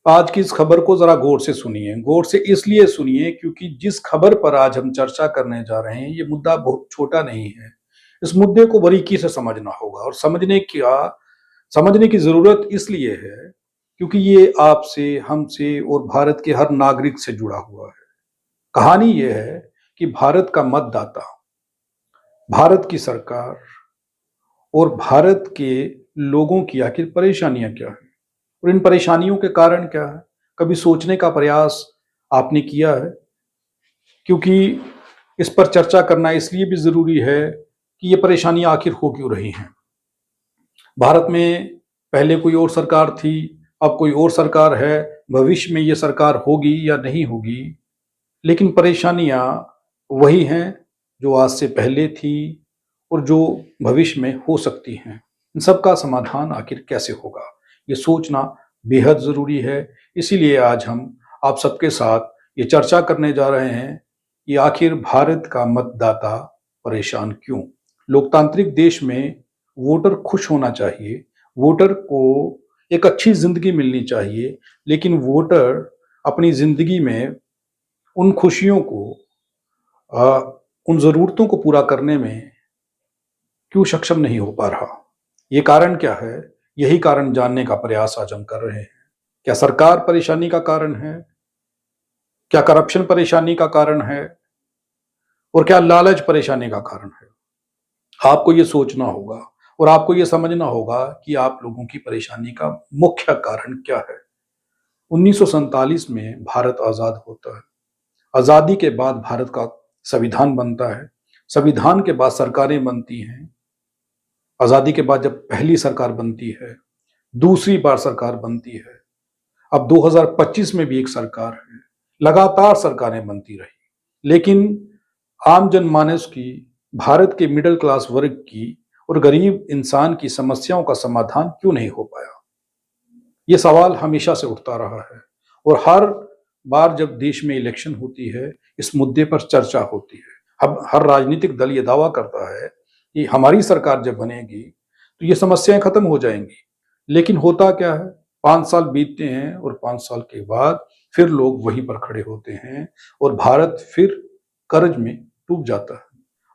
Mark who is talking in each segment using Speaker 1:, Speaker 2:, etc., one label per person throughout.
Speaker 1: आज की इस खबर को जरा गौर से सुनिए। गौर से इसलिए सुनिए क्योंकि जिस खबर पर आज हम चर्चा करने जा रहे हैं, ये मुद्दा बहुत छोटा नहीं है। इस मुद्दे को बारीकी से समझना होगा और समझने की जरूरत इसलिए है क्योंकि ये आपसे, हमसे और भारत के हर नागरिक से जुड़ा हुआ है। कहानी ये है कि भारत का मतदाता, भारत की सरकार और भारत के लोगों की आखिर परेशानियां क्या है और इन परेशानियों के कारण क्या है। कभी सोचने का प्रयास आपने किया है? क्योंकि इस पर चर्चा करना इसलिए भी जरूरी है कि ये परेशानियां आखिर हो क्यों रही हैं। भारत में पहले कोई और सरकार थी, अब कोई और सरकार है, भविष्य में ये सरकार होगी या नहीं होगी, लेकिन परेशानियां वही हैं जो आज से पहले थी और जो भविष्य में हो सकती हैं। इन सब का समाधान आखिर कैसे होगा, ये सोचना बेहद जरूरी है। इसीलिए आज हम आप सबके साथ ये चर्चा करने जा रहे हैं कि आखिर भारत का मतदाता परेशान क्यों। लोकतांत्रिक देश में वोटर खुश होना चाहिए, वोटर को एक अच्छी जिंदगी मिलनी चाहिए, लेकिन वोटर अपनी जिंदगी में उन खुशियों को, उन जरूरतों को पूरा करने में क्यों सक्षम नहीं हो पा रहा। ये कारण क्या है? यही कारण जानने का प्रयास आज हम कर रहे हैं। क्या सरकार परेशानी का कारण है? क्या करप्शन परेशानी का कारण है? और क्या लालच परेशानी का कारण है? आपको ये सोचना होगा और आपको ये समझना होगा कि आप लोगों की परेशानी का मुख्य कारण क्या है। 1947 में भारत आजाद होता है। आजादी के बाद भारत का संविधान बनता है। संविधान के बाद सरकारें बनती हैं। आजादी के बाद जब पहली सरकार बनती है, दूसरी बार सरकार बनती है, अब 2025 में भी एक सरकार है। लगातार सरकारें बनती रही, लेकिन आम जनमानस की, भारत के मिडिल क्लास वर्ग की और गरीब इंसान की समस्याओं का समाधान क्यों नहीं हो पाया। ये सवाल हमेशा से उठता रहा है और हर बार जब देश में इलेक्शन होती है, इस मुद्दे पर चर्चा होती है। अब हर राजनीतिक दल ये दावा करता है कि हमारी सरकार जब बनेगी तो ये समस्याएं खत्म हो जाएंगी, लेकिन होता क्या है, 5 साल बीतते हैं और 5 साल के बाद फिर लोग वहीं पर खड़े होते हैं और भारत फिर कर्ज में डूब जाता है।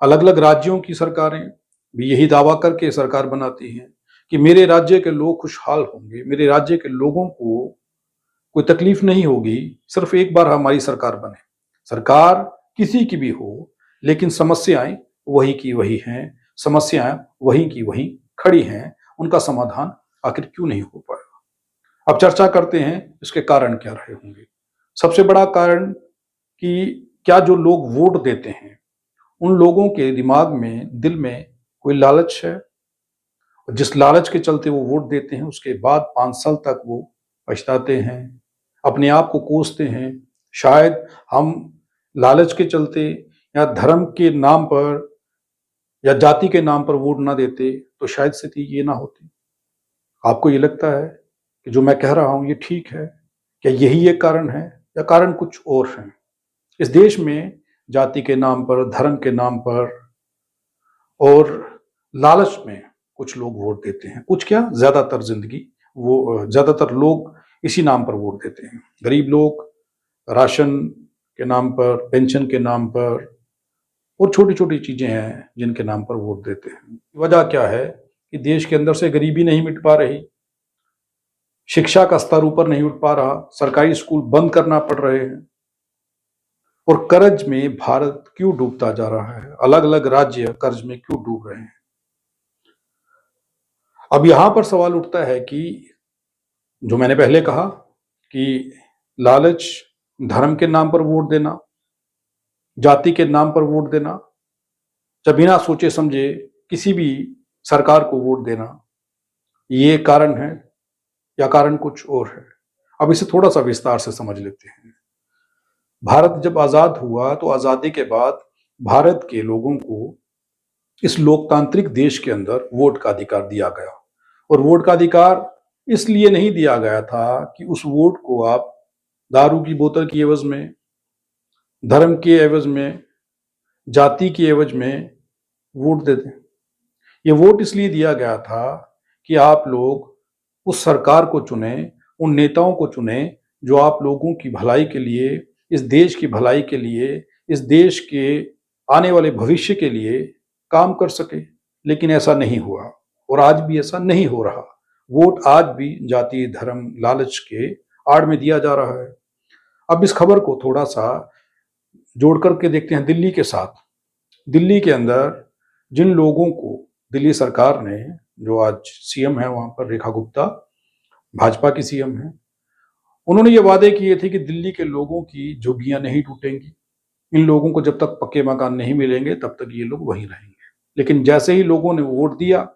Speaker 1: अलग अलग राज्यों की सरकारें भी यही दावा करके सरकार बनाती हैं कि मेरे राज्य के लोग खुशहाल होंगे, मेरे राज्य के लोगों को कोई तकलीफ नहीं होगी, सिर्फ एक बार हमारी सरकार बने। सरकार किसी की भी हो, लेकिन समस्याएं वही की वही हैं, समस्याएं वही की वही खड़ी हैं। उनका समाधान आखिर क्यों नहीं हो पाया। अब चर्चा करते हैं इसके कारण क्या रहे होंगे। सबसे बड़ा कारण कि क्या जो लोग वोट देते हैं उन लोगों के दिमाग में, दिल में कोई लालच है, और जिस लालच के चलते वो वोट देते हैं उसके बाद 5 साल तक वो पछताते हैं, अपने आप को कोसते हैं। शायद हम लालच के चलते या धर्म के नाम पर या जाति के नाम पर वोट ना देते तो शायद स्थिति ये ना होती। आपको ये लगता है कि जो मैं कह रहा हूं ये ठीक है? क्या यही एक कारण है या कारण कुछ और है? इस देश में जाति के नाम पर, धर्म के नाम पर और लालच में कुछ लोग वोट देते हैं। कुछ क्या, ज्यादातर लोग इसी नाम पर वोट देते हैं। गरीब लोग राशन के नाम पर, पेंशन के नाम पर और छोटी छोटी चीजें हैं जिनके नाम पर वोट देते हैं। वजह क्या है कि देश के अंदर से गरीबी नहीं मिट पा रही, शिक्षा का स्तर ऊपर नहीं उठ पा रहा, सरकारी स्कूल बंद करना पड़ रहे हैं और कर्ज में भारत क्यों डूबता जा रहा है। अलग अलग राज्य कर्ज में क्यों डूब रहे हैं। अब यहां पर सवाल उठता है कि जो मैंने पहले कहा कि लालच, धर्म के नाम पर वोट देना, जाति के नाम पर वोट देना, जब बिना सोचे समझे किसी भी सरकार को वोट देना, ये कारण है या कारण कुछ और है। अब इसे थोड़ा सा विस्तार से समझ लेते हैं। भारत जब आजाद हुआ तो आजादी के बाद भारत के लोगों को इस लोकतांत्रिक देश के अंदर वोट का अधिकार दिया गया। और वोट का अधिकार इसलिए नहीं दिया गया था कि उस वोट को आप दारू की बोतल की एवज में, धर्म के एवज में, जाति की एवज में वोट दे दें। ये वोट इसलिए दिया गया था कि आप लोग उस सरकार को चुने उन नेताओं को चुने जो आप लोगों की भलाई के लिए, इस देश की भलाई के लिए, इस देश के आने वाले भविष्य के लिए काम कर सके। लेकिन ऐसा नहीं हुआ और आज भी ऐसा नहीं हो रहा। वोट आज भी जाति, धर्म, लालच के आड़ में दिया जा रहा है। अब इस खबर को थोड़ा सा जोड़ करके देखते हैं दिल्ली के साथ। दिल्ली के अंदर जिन लोगों को दिल्ली सरकार ने, जो आज सीएम है वहां पर रेखा गुप्ता, भाजपा की सीएम है, उन्होंने ये वादे किए थे कि दिल्ली के लोगों की झुग्गियां नहीं टूटेंगी, इन लोगों को जब तक पक्के मकान नहीं मिलेंगे तब तक ये लोग वहीं रहेंगे। लेकिन जैसे ही लोगों ने वोट दिया,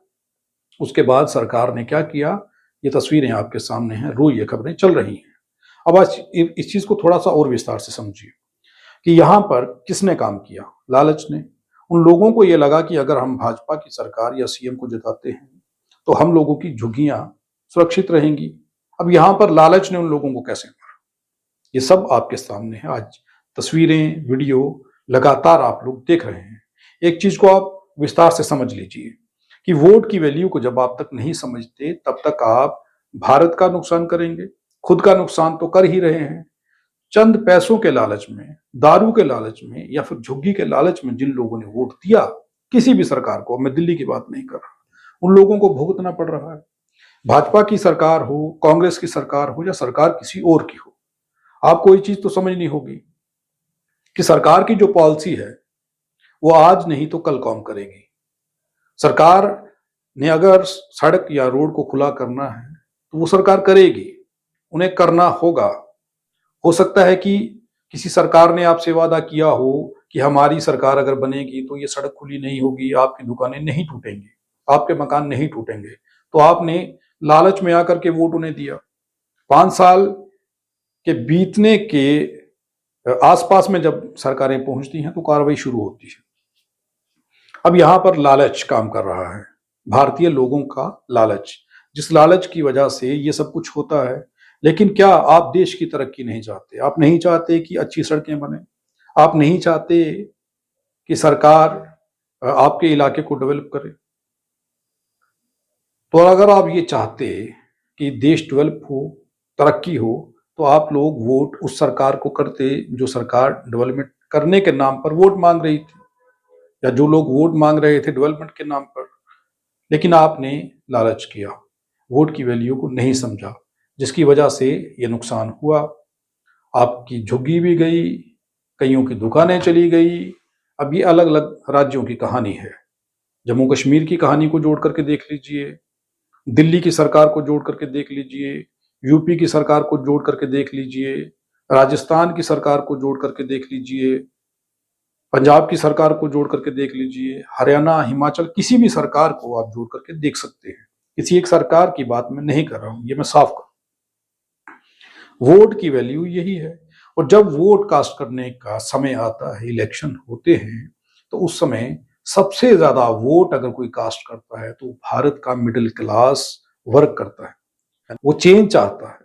Speaker 1: उसके बाद सरकार ने क्या किया, ये तस्वीरें आपके सामने हैं, रोज ये खबरें चल रही हैं। अब आज इस चीज को थोड़ा सा और विस्तार से समझिए कि यहां पर किसने काम किया। लालच ने। उन लोगों को यह लगा कि अगर हम भाजपा की सरकार या सीएम को जिताते हैं तो हम लोगों की झुग्गियां सुरक्षित रहेंगी। अब यहां पर लालच ने उन लोगों को कैसे मारा, ये सब आपके सामने है। आज तस्वीरें, वीडियो लगातार आप लोग देख रहे हैं। एक चीज को आप विस्तार से समझ लीजिए कि वोट की वैल्यू को जब आप तक नहीं समझते तब तक आप भारत का नुकसान करेंगे, खुद का नुकसान तो कर ही रहे हैं। चंद पैसों के लालच में, दारू के लालच में या फिर झुग्गी के लालच में जिन लोगों ने वोट दिया किसी भी सरकार को, मैं दिल्ली की बात नहीं कर रहा, उन लोगों को भुगतना पड़ रहा है। भाजपा की सरकार हो, कांग्रेस की सरकार हो या सरकार किसी और की हो, आपको ये चीज तो समझनी होगी कि सरकार की जो पॉलिसी है वो आज नहीं तो कल काम करेगी। सरकार ने अगर सड़क या रोड को खुला करना है तो वो सरकार करेगी, उन्हें करना होगा। हो सकता है कि किसी सरकार ने आपसे वादा किया हो कि हमारी सरकार अगर बनेगी तो ये सड़क खुली नहीं होगी, आपकी दुकानें नहीं टूटेंगी, आपके मकान नहीं टूटेंगे, तो आपने लालच में आकर के वोट उन्हें दिया। 5 साल के बीतने के आसपास में जब सरकारें पहुंचती हैं तो कार्रवाई शुरू होती है। अब यहां पर लालच काम कर रहा है, भारतीय लोगों का लालच, जिस लालच की वजह से ये सब कुछ होता है। लेकिन क्या आप देश की तरक्की नहीं चाहते? आप नहीं चाहते कि अच्छी सड़कें बने? आप नहीं चाहते कि सरकार आपके इलाके को डेवलप करे? तो अगर आप ये चाहते कि देश डेवलप हो, तरक्की हो, तो आप लोग वोट उस सरकार को करते जो सरकार डेवलपमेंट करने के नाम पर वोट मांग रही थी, या जो लोग वोट मांग रहे थे डेवलपमेंट के नाम पर। लेकिन आपने लालच किया, वोट की वैल्यू को नहीं समझा, जिसकी वजह से ये नुकसान हुआ। आपकी झुग्गी भी गई, कईयों की दुकानें चली गई। अब ये अलग अलग राज्यों की कहानी है। जम्मू कश्मीर की कहानी को जोड़ करके देख लीजिए, दिल्ली की सरकार को जोड़ करके देख लीजिए, यूपी की सरकार को जोड़ करके देख लीजिए, राजस्थान की सरकार को जोड़ करके देख लीजिए, पंजाब की सरकार को जोड़ करके देख लीजिए, हरियाणा, हिमाचल, किसी भी सरकार को आप जोड़ करके देख सकते हैं। किसी एक सरकार की बात मैं नहीं कर रहा हूं, ये मैं साफ कर। वोट की वैल्यू यही है। और जब वोट कास्ट करने का समय आता है, इलेक्शन होते हैं, तो उस समय सबसे ज्यादा वोट अगर कोई कास्ट करता है तो भारत का मिडिल क्लास वर्ग करता है। वो चेंज चाहता है।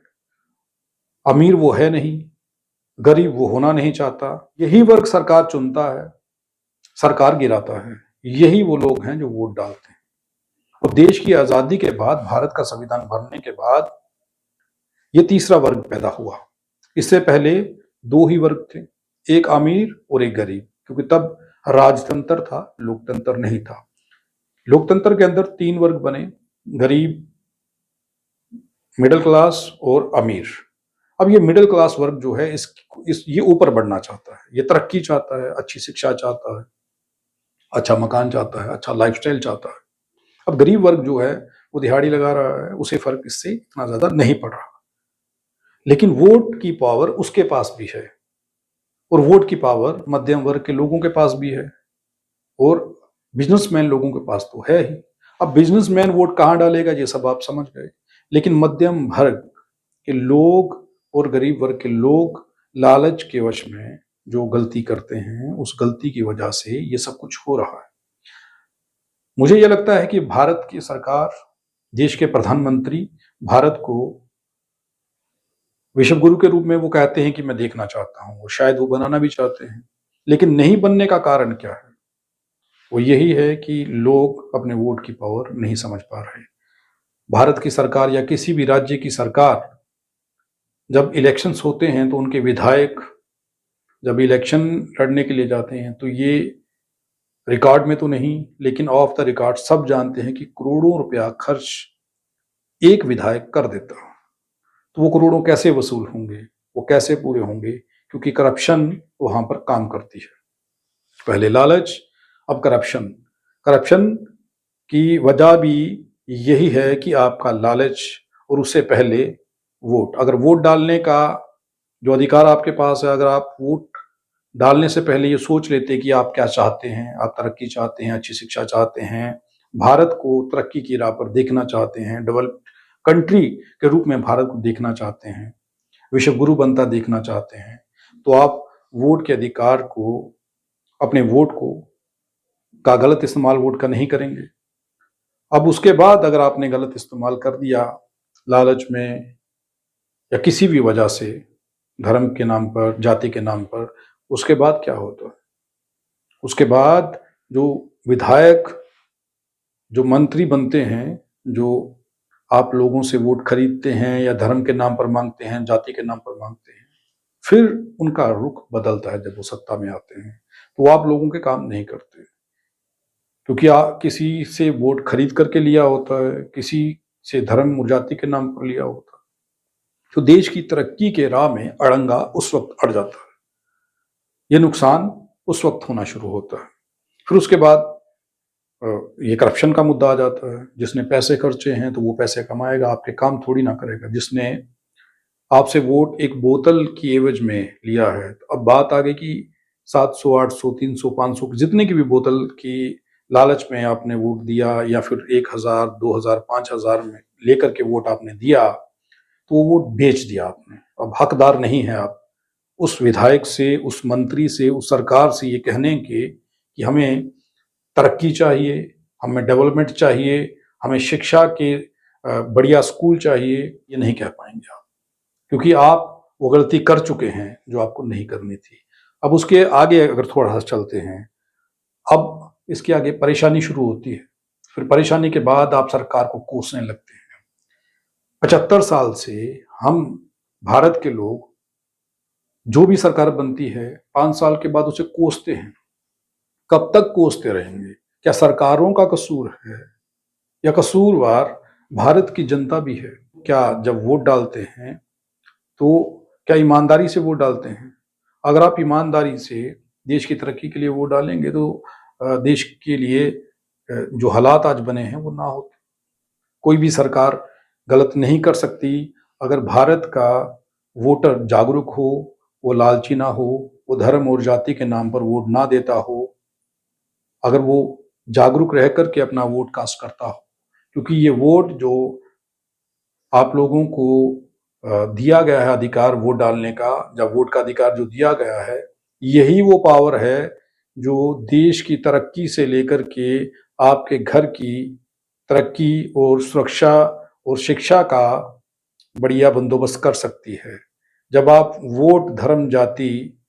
Speaker 1: अमीर वो है नहीं, गरीब वो होना नहीं चाहता। यही वर्ग सरकार चुनता है, सरकार गिराता है। यही वो लोग हैं जो वोट डालते हैं। और देश की आजादी के बाद, भारत का संविधान बनने के बाद, ये तीसरा वर्ग पैदा हुआ। इससे पहले 2 ही वर्ग थे, एक अमीर और एक गरीब, क्योंकि तब राजतंत्र था, लोकतंत्र नहीं था। लोकतंत्र के अंदर 3 वर्ग बने, गरीब, मिडिल क्लास और अमीर। अब ये मिडिल क्लास वर्ग जो है ये ऊपर बढ़ना चाहता है, ये तरक्की चाहता है, अच्छी शिक्षा चाहता है, अच्छा मकान चाहता है, अच्छा लाइफस्टाइल चाहता है। अब गरीब वर्ग जो है वो दिहाड़ी लगा रहा है, उसे फर्क इससे इतना ज्यादा नहीं पड़ रहा। लेकिन वोट की पावर उसके पास भी है, और वोट की पावर मध्यम वर्ग के लोगों के पास भी है, और बिजनेसमैन लोगों के पास तो है ही। अब बिजनेसमैन वोट कहां डालेगा ये सब आप समझ गए। लेकिन मध्यम वर्ग के लोग और गरीब वर्ग के लोग लालच के वश में जो गलती करते हैं, उस गलती की वजह से ये सब कुछ हो रहा है। मुझे यह लगता है कि भारत की सरकार, देश के प्रधानमंत्री भारत को विश्व गुरु के रूप में वो कहते हैं कि मैं देखना चाहता हूं, और शायद वो बनाना भी चाहते हैं। लेकिन नहीं बनने का कारण क्या है? वो यही है कि लोग अपने वोट की पावर नहीं समझ पा रहे। भारत की सरकार या किसी भी राज्य की सरकार जब इलेक्शंस होते हैं तो उनके विधायक जब इलेक्शन लड़ने के लिए जाते हैं तो ये रिकॉर्ड में तो नहीं, लेकिन ऑफ द रिकॉर्ड सब जानते हैं कि करोड़ों रुपया खर्च एक विधायक कर देता। तो वो करोड़ों कैसे वसूल होंगे, वो कैसे पूरे होंगे? क्योंकि करप्शन वहां पर काम करती है। पहले लालच, अब करप्शन। करप्शन की वजह भी यही है कि आपका लालच, और उससे पहले वोट। अगर वोट डालने का जो अधिकार आपके पास है, अगर आप वोट डालने से पहले ये सोच लेते कि आप क्या चाहते हैं, आप तरक्की चाहते हैं, अच्छी शिक्षा चाहते हैं, भारत को तरक्की की राह पर देखना चाहते हैं, डेवलप कंट्री के रूप में भारत को देखना चाहते हैं, विश्व गुरु बनता देखना चाहते हैं, तो आप वोट के अधिकार को, अपने वोट को का गलत इस्तेमाल वोट का नहीं करेंगे। अब उसके बाद अगर आपने गलत इस्तेमाल कर दिया लालच में या किसी भी वजह से, धर्म के नाम पर, जाति के नाम पर, उसके बाद क्या होता है? उसके बाद जो विधायक, जो मंत्री बनते हैं, जो आप लोगों से वोट खरीदते हैं या धर्म के नाम पर मांगते हैं, जाति के नाम पर मांगते हैं, फिर उनका रुख बदलता है। जब वो सत्ता में आते हैं तो वो आप लोगों के काम नहीं करते, क्योंकि किसी से वोट खरीद करके लिया होता है, किसी से धर्म और जाति के नाम पर लिया होता है। तो देश की तरक्की के राह में अड़ंगा उस वक्त अड़ जाता है, ये नुकसान उस वक्त होना शुरू होता है। फिर उसके बाद ये करप्शन का मुद्दा आ जाता है। जिसने पैसे खर्चे हैं तो वो पैसे कमाएगा, आपके काम थोड़ी ना करेगा। जिसने आपसे वोट एक बोतल की एवज में लिया है, तो अब बात आ गई कि 700, 800, 300, 500 जितने की भी बोतल की लालच में आपने वोट दिया, या फिर 1000, 2000, 5000 में लेकर के वोट आपने दिया, तो वो वोट बेच दिया आपने। अब हकदार नहीं है आप उस विधायक से, उस मंत्री से, उस सरकार से ये कहने के कि हमें तरक्की चाहिए, हमें डेवलपमेंट चाहिए, हमें शिक्षा के बढ़िया स्कूल चाहिए। ये नहीं कह पाएंगे आप, क्योंकि आप वो गलती कर चुके हैं जो आपको नहीं करनी थी। अब उसके आगे अगर थोड़ा सा चलते हैं, अब इसके आगे परेशानी शुरू होती है। फिर परेशानी के बाद आप सरकार को कोसने लगते हैं। 75 साल से हम भारत के लोग, जो भी सरकार बनती है, 5 साल के बाद उसे कोसते हैं। कब तक कोसते रहेंगे? क्या सरकारों का कसूर है, या कसूरवार भारत की जनता भी है? क्या जब वोट डालते हैं तो क्या ईमानदारी से वोट डालते हैं? अगर आप ईमानदारी से देश की तरक्की के लिए वोट डालेंगे तो देश के लिए जो हालात आज बने हैं वो ना होते। कोई भी सरकार गलत नहीं कर सकती अगर भारत का वोटर जागरूक हो, वो लालची ना हो, वो धर्म और जाति के नाम पर वोट ना देता हो, अगर वो जागरूक रह करके अपना वोट कास्ट करता हो। क्योंकि ये वोट जो आप लोगों को दिया गया है अधिकार वोट डालने का, जब वोट का अधिकार जो दिया गया है, यही वो पावर है जो देश की तरक्की से लेकर के आपके घर की तरक्की और सुरक्षा और शिक्षा का बढ़िया बंदोबस्त कर सकती है। जब आप वोट धर्म, जाति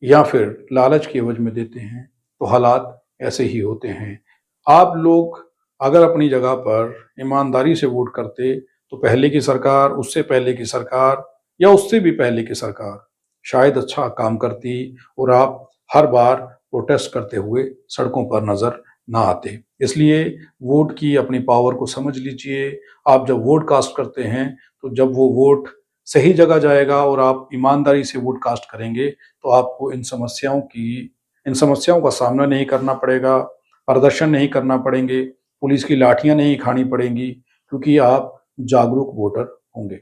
Speaker 1: या फिर लालच की एवज में देते हैं तो हालात ऐसे ही होते हैं। आप लोग अगर अपनी जगह पर ईमानदारी से वोट करते तो पहले की सरकार, उससे पहले की सरकार या उससे भी पहले की सरकार शायद अच्छा काम करती और आप हर बार प्रोटेस्ट करते हुए सड़कों पर नजर ना आते। इसलिए वोट की अपनी पावर को समझ लीजिए। आप जब वोट कास्ट करते हैं तो जब वो वोट सही जगह जाएगा और आप ईमानदारी से वोट कास्ट करेंगे तो आपको इन समस्याओं का सामना नहीं करना पड़ेगा, प्रदर्शन नहीं करना पड़ेंगे, पुलिस की लाठियां नहीं खानी पड़ेंगी, क्योंकि आप जागरूक वोटर होंगे।